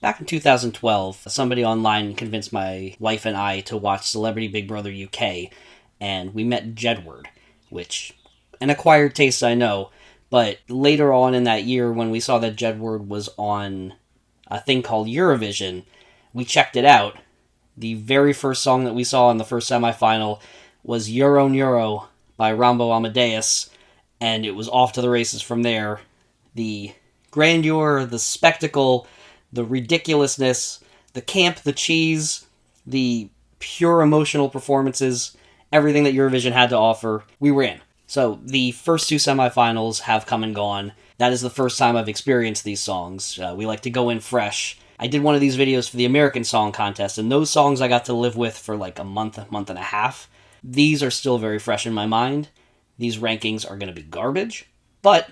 Back in 2012, somebody online convinced my wife and I to watch Celebrity Big Brother UK, and we met Jedward, which, an acquired taste I know, but later on in that year when we saw that Jedward was on a thing called Eurovision, we checked it out. The very first song that we saw in the first semifinal was Euro Euro by Rambo Amadeus, and it was off to the races from there. The grandeur, the spectacle, the ridiculousness, the camp, the cheese, the pure emotional performances, everything that Eurovision had to offer, we were in. So the first two semifinals have come and gone. That is the first time I've experienced these songs. We like to go in fresh. I did one of these videos for the American Song Contest, and those songs I got to live with for like a month and a half. These are still very fresh in my mind. These rankings are going to be garbage, but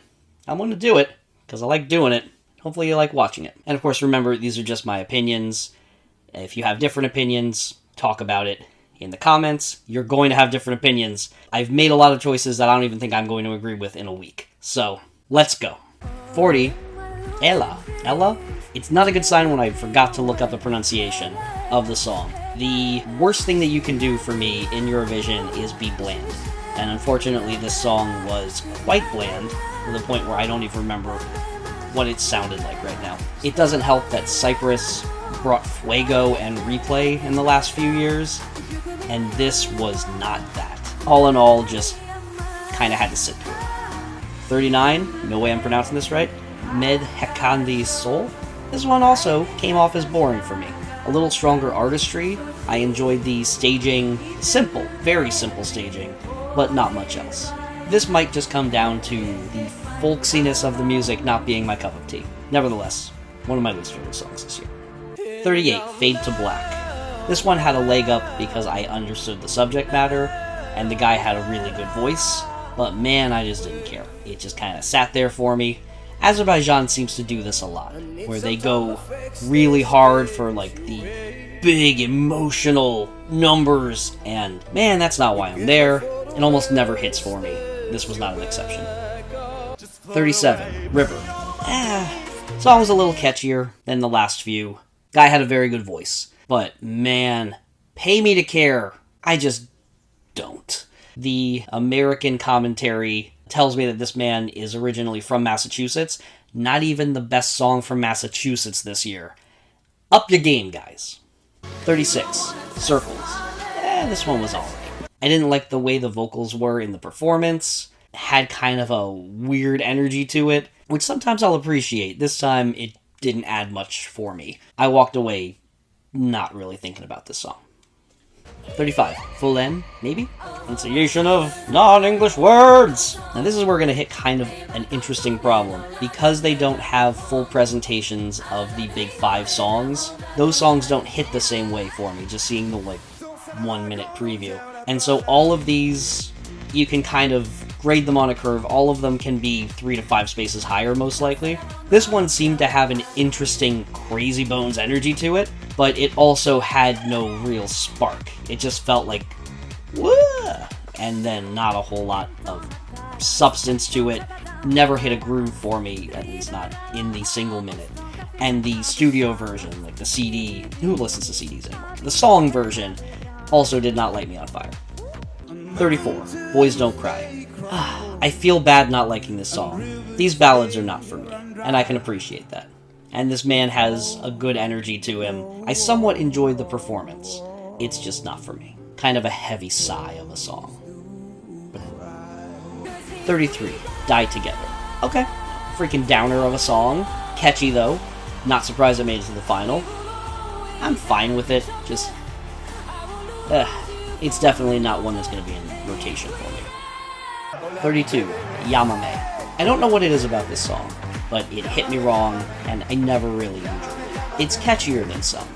I'm going to do it because I like doing it. Hopefully you like watching it. And of course, remember, these are just my opinions. If you have different opinions, talk about it in the comments. You're going to have different opinions. I've made a lot of choices that I don't even think I'm going to agree with in a week. So, let's go. 40. Ella. Ella? It's not a good sign when I forgot to look up the pronunciation of the song. The worst thing that you can do for me in Eurovision is be bland. And unfortunately, this song was quite bland, to the point where I don't even remember what it sounded like right now. It doesn't help that Cyprus brought Fuego and Replay in the last few years, and this was not that. All in all, just kind of had to sit through it. 39, no way I'm pronouncing this right, Med Hekandi Sol. This one also came off as boring for me. A little stronger artistry. I enjoyed the staging, simple, very simple staging, but not much else. This might just come down to the folksiness of the music not being my cup of tea. Nevertheless, one of my least favorite songs this year. 38, Fade to Black. This one had a leg up because I understood the subject matter, and the guy had a really good voice, but man, I just didn't care. It just kind of sat there for me. Azerbaijan seems to do this a lot, where they go really hard for like the big emotional numbers, and man, that's not why I'm there. It almost never hits for me. This was not an exception. 37, River. Song was a little catchier than the last few. Guy had a very good voice, but man, pay me to care. I just don't. The American commentary tells me that this man is originally from Massachusetts. Not even the best song from Massachusetts this year. Up your game, guys. 36, Circles. This one was alright. I didn't like the way the vocals were in the performance. It had kind of a weird energy to it, which sometimes I'll appreciate. This time, it didn't add much for me. I walked away not really thinking about this song. 35, Full N, maybe? Pronunciation of non-English words! Now this is where we're going to hit kind of an interesting problem. Because they don't have full presentations of the big 5 songs, those songs don't hit the same way for me, just seeing the, 1 minute preview. And so all of these, you can kind of grade them on a curve. All of them can be 3 to 5 spaces higher, most likely. This one seemed to have an interesting, crazy bones energy to it, but it also had no real spark. It just felt like, whoa, and then not a whole lot of substance to it. Never hit a groove for me, at least not in the single minute. And the studio version, like the CD, who listens to CDs anymore? The song version also did not light me on fire. 34, Boys Don't Cry. I feel bad not liking this song. These ballads are not for me, and I can appreciate that. And this man has a good energy to him. I somewhat enjoyed the performance. It's just not for me. Kind of a heavy sigh of a song. 33, Die Together. Okay, freaking downer of a song. Catchy though. Not surprised I made it to the final. I'm fine with it, just... it's definitely not one that's going to be in rotation for me. 32, Yamame. I don't know what it is about this song, but it hit me wrong, and I never really enjoyed it. It's catchier than some.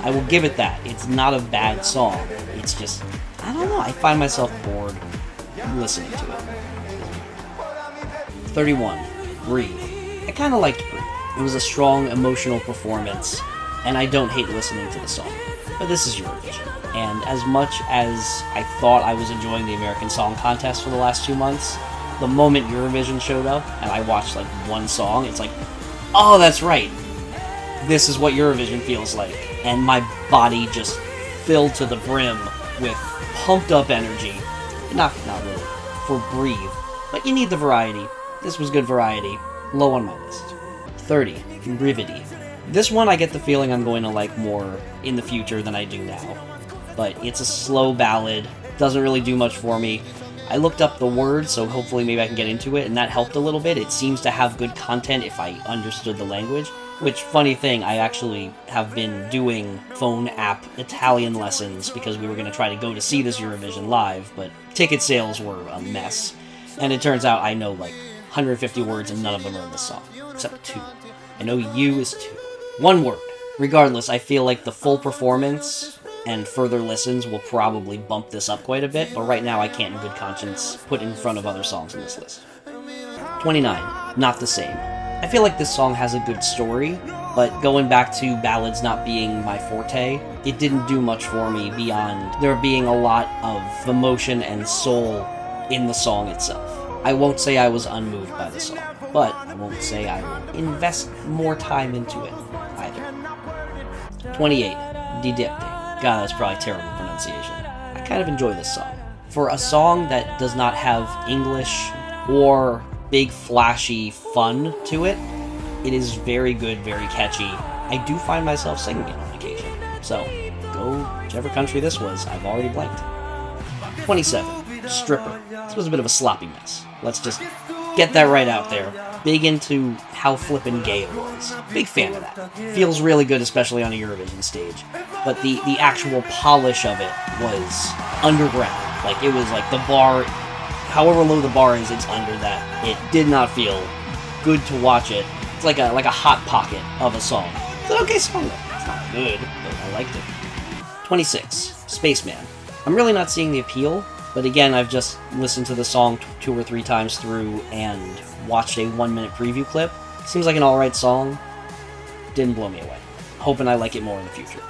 I will give it that. It's not a bad song. It's just, I don't know, I find myself bored listening to it. 31, Breathe. I kind of liked Breathe. It was a strong, emotional performance, and I don't hate listening to the song. But this is Eurovision. And as much as I thought I was enjoying the American Song Contest for the last 2 months, the moment Eurovision showed up and I watched one song, it's like, oh, that's right. this is what Eurovision feels like. And my body just filled to the brim with pumped up energy. Not really, for Breathe. But you need the variety. This was good variety. Low on my list. 30, Brividi. This one I get the feeling I'm going to like more in the future than I do now. But it's a slow ballad, doesn't really do much for me. I looked up the words, so hopefully maybe I can get into it, and that helped a little bit. It seems to have good content if I understood the language. Which, funny thing, I actually have been doing phone app Italian lessons because we were going to try to go to see this Eurovision live, but ticket sales were a mess. And it turns out I know like 150 words and none of them are in the song, except 2. I know you is 2. 1 word. Regardless, I feel like the full performance and further listens will probably bump this up quite a bit, but right now I can't in good conscience put in front of other songs in this list. 29, Not the Same. I feel like this song has a good story, but going back to ballads not being my forte, it didn't do much for me beyond there being a lot of emotion and soul in the song itself. I won't say I was unmoved by the song, but I won't say I will invest more time into it either. 28, Didepte. God, that's probably terrible pronunciation. I kind of enjoy this song. For a song that does not have English or big flashy fun to it, it is very good, very catchy. I do find myself singing it on occasion. So, go whichever country this was, I've already blanked. 27, Stripper. This was a bit of a sloppy mess. Let's just get that right out there. Big into how flippin' gay it was. Big fan of that. Feels really good, especially on a Eurovision stage. But the actual polish of it was underground. Like, it was like the bar, however low the bar is, it's under that. It did not feel good to watch it. It's like a hot pocket of a song. It's an okay song, though. It's not good, but I liked it. 26, Spaceman. I'm really not seeing the appeal, but again, I've just listened to the song 2 or 3 times through and watched a 1-minute preview clip. Seems like an alright song. Didn't blow me away. Hoping I like it more in the future.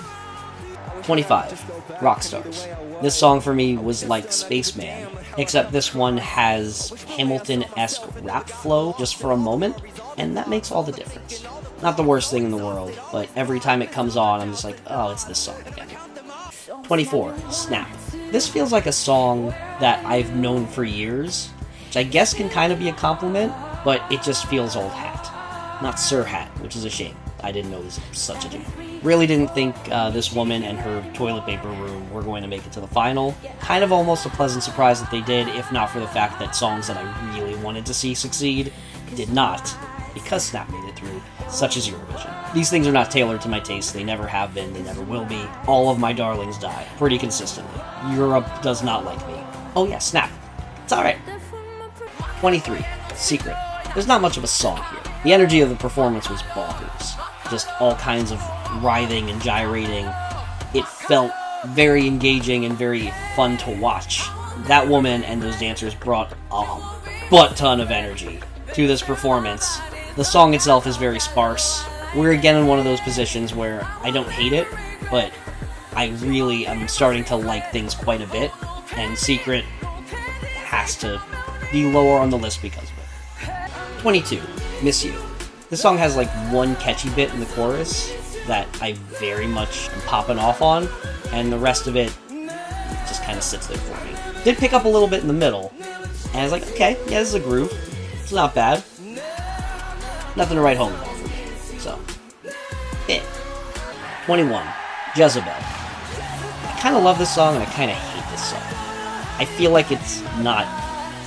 25, Rockstars. This song for me was like Spaceman, except this one has Hamilton-esque rap flow just for a moment, and that makes all the difference. Not the worst thing in the world, but every time it comes on, I'm just like, oh, it's this song again. 24, Snap. This feels like a song that I've known for years, which I guess can kind of be a compliment, but it just feels old hat. Not Sir Hat, which is a shame. I didn't know this was such a jam. Really didn't think this woman and her toilet paper room were going to make it to the final. Kind of almost a pleasant surprise that they did, if not for the fact that songs that I really wanted to see succeed did not, because Snap made it through, such as Eurovision. These things are not tailored to my taste, they never have been, they never will be. All of my darlings die, pretty consistently. Europe does not like me. Oh yeah, Snap. It's alright. 23, Secret. There's not much of a song here. The energy of the performance was bonkers. Just all kinds of writhing and gyrating. It felt very engaging and very fun to watch. That woman and those dancers brought a butt ton of energy to this performance. The song itself is very sparse. We're again in one of those positions where I don't hate it, but I really am starting to like things quite a bit, and Secret has to be lower on the list because of it. 22, Miss You. This song has like one catchy bit in the chorus that I very much am popping off on, and the rest of it just kind of sits there for me. Did pick up a little bit in the middle, and I was like, okay, yeah, this is a groove. It's not bad. Nothing to write home about for me. So, 21, Jezebel. I kind of love this song, and I kind of hate this song. I feel like it's not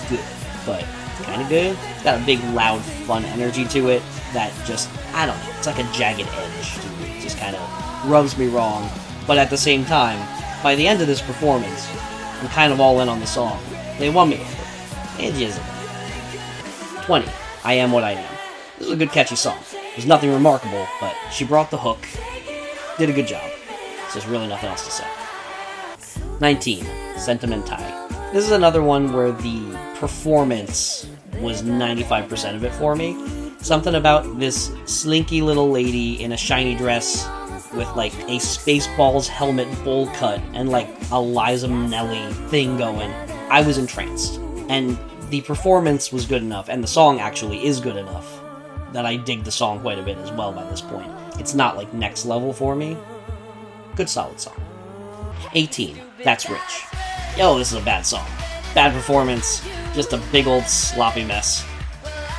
good, but it's kind of good. It's got a big, loud, fun energy to it that just, I don't know, it's like a jagged edge to me. It just kind of rubs me wrong. But at the same time, by the end of this performance, I'm kind of all in on the song. They won me over. And Jezebel. 20, I Am What I Am. This is a good, catchy song. There's nothing remarkable, but she brought the hook. Did a good job. So there's really nothing else to say. 19, Sentimentai. This is another one where the performance was 95% of it for me. Something about this slinky little lady in a shiny dress with like a Spaceballs helmet bowl cut and like a Liza Minnelli thing going. I was entranced. And the performance was good enough, and the song actually is good enough, that I dig the song quite a bit as well by this point. It's not like next level for me. Good solid song. 18, That's Rich. Yo, this is a bad song. Bad performance, just a big old sloppy mess.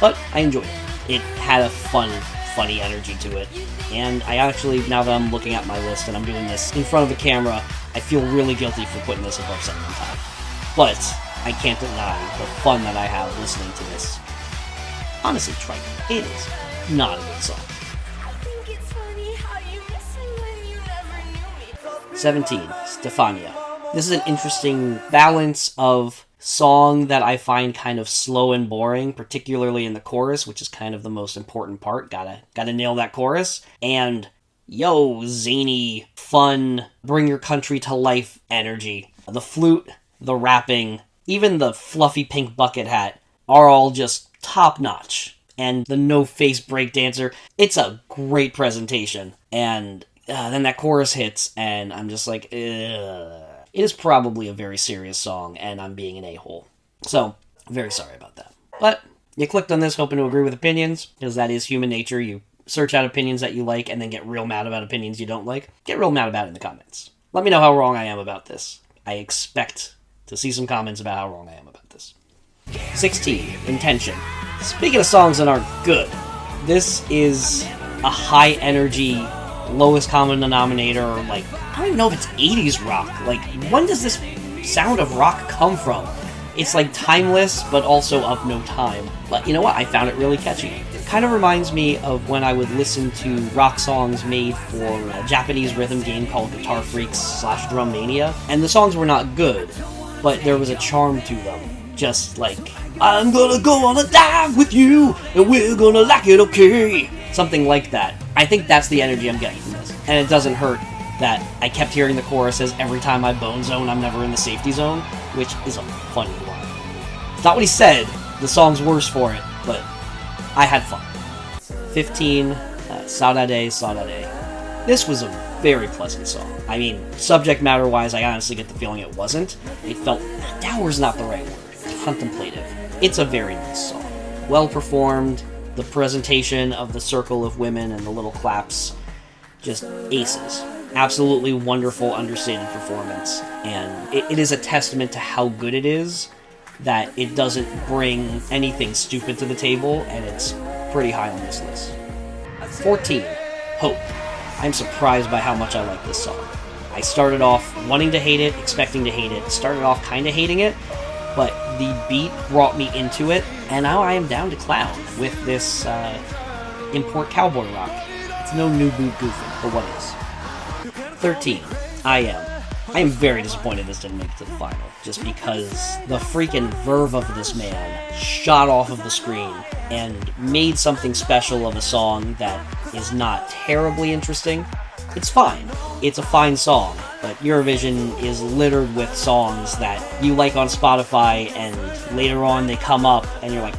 But I enjoyed it. It had a funny energy to it. And I actually, now that I'm looking at my list and I'm doing this in front of the camera, I feel really guilty for putting this above Sentimental. But I can't deny the fun that I have listening to this. Honestly, trite. It is not a good song. 17, Stefania. This is an interesting balance of song that I find kind of slow and boring, particularly in the chorus, which is kind of the most important part. Gotta nail that chorus. And yo, zany, fun, bring your country to life energy. The flute, the rapping, even the fluffy pink bucket hat are all just top notch. And the no-face breakdancer, it's a great presentation. And then that chorus hits, and I'm just like, ugh. It is probably a very serious song, and I'm being an a-hole. So, very sorry about that. But you clicked on this hoping to agree with opinions, because that is human nature. You search out opinions that you like, and then get real mad about opinions you don't like. Get real mad about it in the comments. Let me know how wrong I am about this. I expect to see some comments about how wrong I am about this. 16, Intention. Speaking of songs that aren't good, this is a high-energy, lowest common denominator, like, I don't even know if it's 80s rock. Like, when does this sound of rock come from? It's like timeless, but also of no time. But you know what? I found it really catchy. It kind of reminds me of when I would listen to rock songs made for a Japanese rhythm game called Guitar Freaks / Drum Mania. And the songs were not good, but there was a charm to them. Just like, I'm gonna go on a dive with you, and we're gonna like it okay. Something like that. I think that's the energy I'm getting from this. And it doesn't hurt that I kept hearing the choruses every time I bone zone, I'm never in the safety zone, which is a funny line. It's not what he said, the song's worse for it, but I had fun. 15, Saudade, Saudade. This was a very pleasant song. I mean, subject matter-wise, I honestly get the feeling it wasn't. It felt, dour's not the right word, contemplative. It's a very nice song. Well performed, the presentation of the circle of women and the little claps, just aces. Absolutely wonderful, understated performance. And it is a testament to how good it is that it doesn't bring anything stupid to the table, and it's pretty high on this list. 14, Hope. I'm surprised by how much I like this song. I started off wanting to hate it, expecting to hate it, started off kind of hating it, but the beat brought me into it, and now I am down to clown with this import cowboy rock. It's no new boot goofing, but what is? 13, I am very disappointed this didn't make it to the final, just because the freaking verve of this man shot off of the screen and made something special of a song that is not terribly interesting. It's fine. It's a fine song, but Eurovision is littered with songs that you like on Spotify, and later on they come up, and you're like,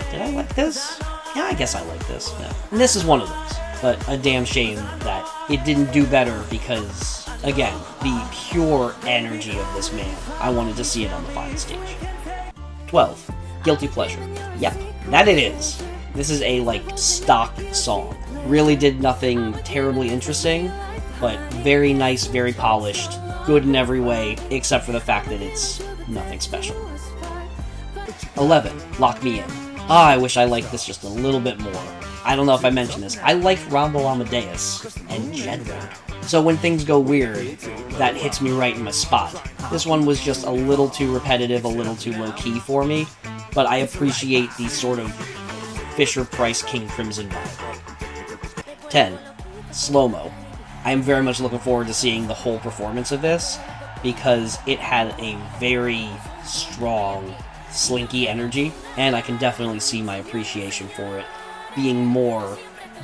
did I like this? Yeah, I guess I like this. No. And this is one of those. But a damn shame that it didn't do better because, again, the pure energy of this man. I wanted to see it on the final stage. 12. Guilty Pleasure. Yep, that it is. This is a, stock song. Really did nothing terribly interesting, but very nice, very polished, good in every way, except for the fact that it's nothing special. 11. Lock Me In. I wish I liked this just a little bit more. I don't know if I mentioned this. I liked Rambo Amadeus and Jedward. So when things go weird, that hits me right in my spot. This one was just a little too repetitive, a little too low-key for me, but I appreciate the sort of Fisher-Price King Crimson vibe. 10. Slow-Mo. I am very much looking forward to seeing the whole performance of this, because it had a very strong, slinky energy, and I can definitely see my appreciation for it being more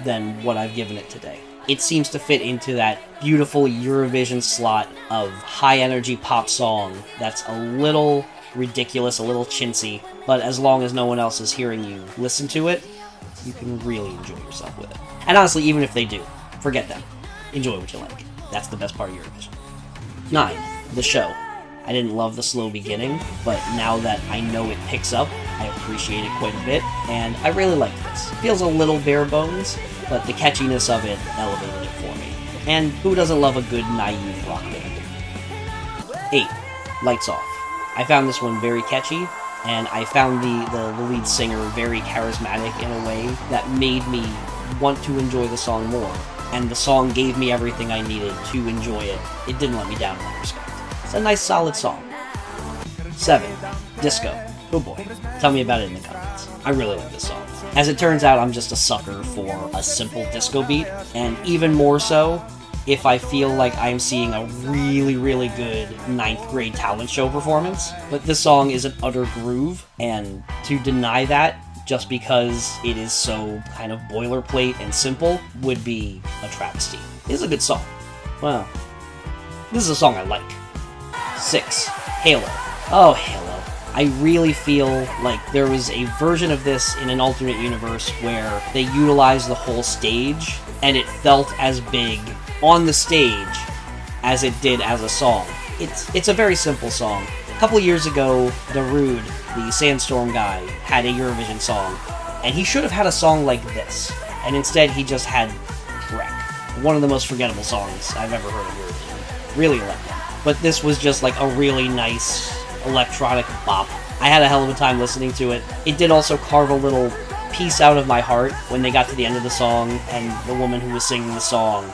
than what I've given it today. It seems to fit into that beautiful Eurovision slot of high-energy pop song that's a little ridiculous, a little chintzy, but as long as no one else is hearing you listen to it, you can really enjoy yourself with it. And honestly, even if they do, forget them. Enjoy what you like. That's the best part of Eurovision. 9. The Show. I didn't love the slow beginning, but now that I know it picks up, I appreciate it quite a bit, and I really like this. It feels a little bare bones, but the catchiness of it elevated it for me. And who doesn't love a good naive rock band? 8. Lights Off. I found this one very catchy, and I found the lead singer very charismatic in a way that made me want to enjoy the song more. And the song gave me everything I needed to enjoy it. It didn't let me down in that respect. It's a nice, solid song. 7. Disco. Oh boy. Tell me about it in the comments. I really like this song. As it turns out, I'm just a sucker for a simple disco beat, and even more so if I feel like I'm seeing a really, really good 9th grade talent show performance. But this song is an utter groove, and to deny that just because it is so kind of boilerplate and simple would be a travesty. It is a good song. Well, this is a song I like. 6. Halo. Oh, Halo. I really feel like there was a version of this in an alternate universe where they utilized the whole stage, and it felt as big on the stage as it did as a song. It's a very simple song. A couple years ago, Darude, the Sandstorm guy, had a Eurovision song, and he should have had a song like this, and instead he just had Trek. One of the most forgettable songs I've ever heard of Eurovision. Really liked it. But this was just like a really nice electronic bop. I had a hell of a time listening to it. It did also carve a little piece out of my heart when they got to the end of the song, and the woman who was singing the song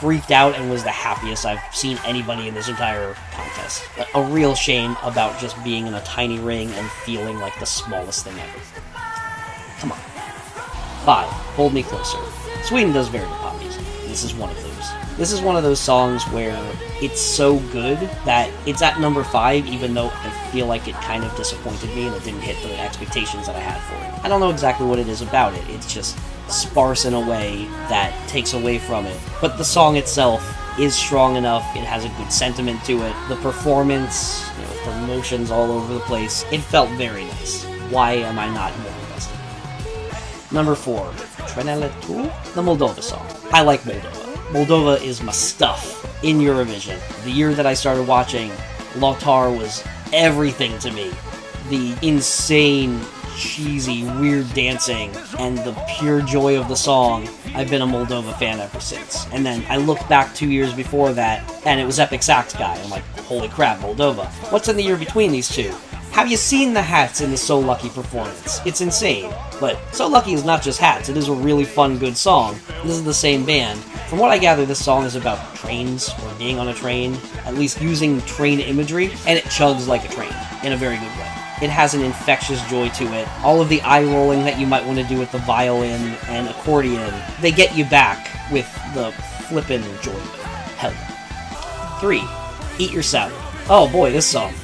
freaked out and was the happiest I've seen anybody in this entire contest. A real shame about just being in a tiny ring and feeling like the smallest thing ever. Come on. 5. Hold Me Closer. Sweden does very good pop music. This is one of those. This is one of those songs where it's so good that it's at number 5, even though I feel like it kind of disappointed me and it didn't hit the expectations that I had for it. I don't know exactly what it is about it. It's just sparse in a way that takes away from it. But the song itself is strong enough. It has a good sentiment to it. The performance, the emotions all over the place. It felt very nice. Why am I not more invested? Number 4. Treneletu? The Moldova song. I like Moldova. Moldova is my stuff in Eurovision. The year that I started watching, Lothar was everything to me. The insane, cheesy, weird dancing, and the pure joy of the song. I've been a Moldova fan ever since. And then I looked back 2 years before that, and it was Epic Sax Guy. I'm like, holy crap, Moldova. What's in the year between these two? Have you seen the hats in the So Lucky performance? It's insane. But So Lucky is not just hats, it is a really fun, good song. This is the same band. From what I gather, this song is about trains, or being on a train, at least using train imagery, and it chugs like a train, in a very good way. It has an infectious joy to it. All of the eye-rolling that you might want to do with the violin and accordion, they get you back with the flippin' joy of it. Hell yeah. 3. Eat Your Salad. Oh boy, this song.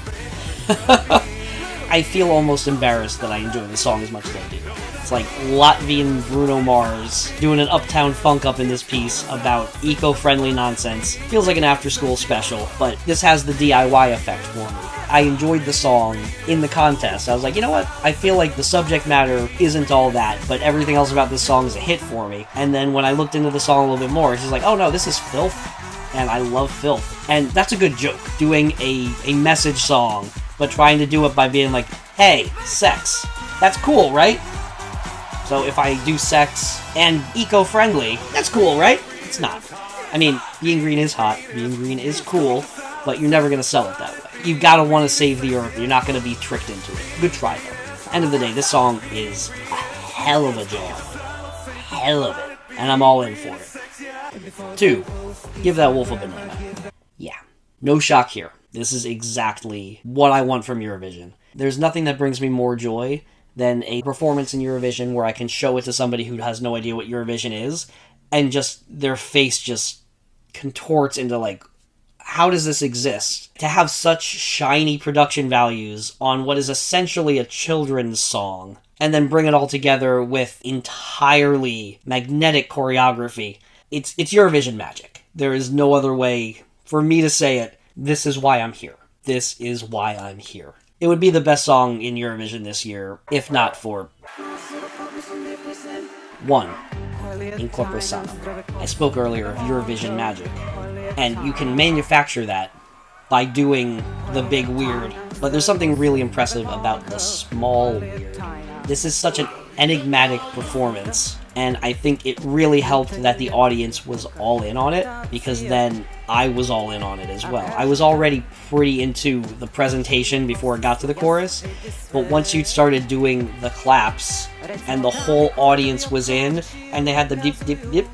I feel almost embarrassed that I enjoy the song as much as I do. It's like Latvian Bruno Mars doing an Uptown Funk up in this piece about eco-friendly nonsense. Feels like an after-school special, but this has the DIY effect for me. I enjoyed the song in the contest. I was like, you know what? I feel like the subject matter isn't all that, but everything else about this song is a hit for me. And then when I looked into the song a little bit more, it's just like, oh no, this is filth. And I love filth. And that's a good joke, doing a message song, but trying to do it by being like, hey, sex. That's cool, right? So if I do sex and eco-friendly, that's cool, right? It's not. I mean, being green is hot, being green is cool, but you're never going to sell it that way. You've got to want to save the earth. You're not going to be tricked into it. Good try, though. End of the day, this song is a hell of a jam. Hell of it. And I'm all in for it. 2. Give That Wolf a Banana. Yeah. No shock here. This is exactly what I want from Eurovision. There's nothing that brings me more joy than a performance in Eurovision where I can show it to somebody who has no idea what Eurovision is, and just their face just contorts into like, how does this exist? To have such shiny production values on what is essentially a children's song, and then bring it all together with entirely magnetic choreography. It's Eurovision magic. There is no other way for me to say it. This is why I'm here. This is why I'm here. It would be the best song in Eurovision this year, if not for 1. Incorpore Sano. I spoke earlier of Eurovision magic, and you can manufacture that by doing the big weird, but there's something really impressive about the small weird. This is such an enigmatic performance, and I think it really helped that the audience was all in on it, because then I was all in on it as well. I was already pretty into the presentation before it got to the chorus, but once you started doing the claps, and the whole audience was in, and they had the dip dip dip,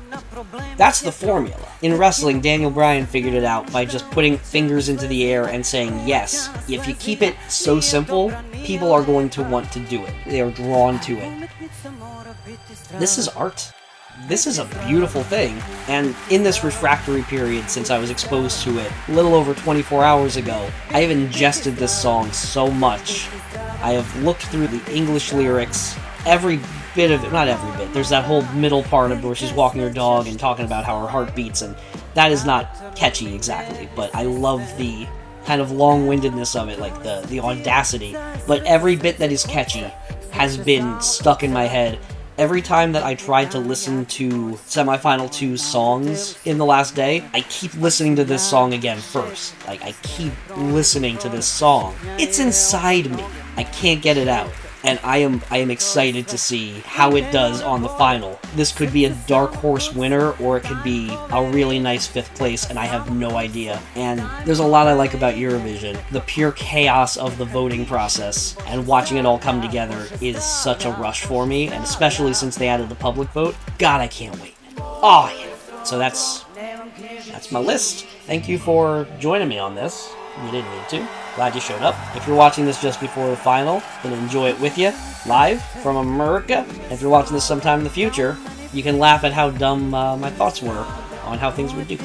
that's the formula. In wrestling, Daniel Bryan figured it out by just putting fingers into the air and saying yes. If you keep it so simple, people are going to want to do it. They are drawn to it. This is art. This is a beautiful thing, and in this refractory period since I was exposed to it a little over 24 hours ago, I have ingested this song so much. I have looked through the English lyrics, every bit of it, not every bit, there's that whole middle part of where she's walking her dog and talking about how her heart beats, and that is not catchy exactly, but I love the kind of long-windedness of it, like the audacity, but every bit that is catchy has been stuck in my head. Every time that I tried to listen to Semifinal 2's songs in the last day, I keep listening to this song again first. Like, I keep listening to this song. It's inside me. I can't get it out. And I am excited to see how it does on the final. This could be a dark horse winner, or it could be a really nice 5th place, and I have no idea. And there's a lot I like about Eurovision. The pure chaos of the voting process, and watching it all come together is such a rush for me, and especially since they added the public vote. God, I can't wait. Oh, yeah. So that's my list. Thank you for joining me on this. You didn't need to. Glad you showed up. If you're watching this just before the final, then enjoy it with you, live from America. If you're watching this sometime in the future, you can laugh at how dumb my thoughts were on how things would do.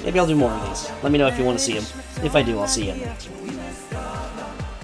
Maybe I'll do more of these. Let me know if you want to see them. If I do, I'll see you in the next one.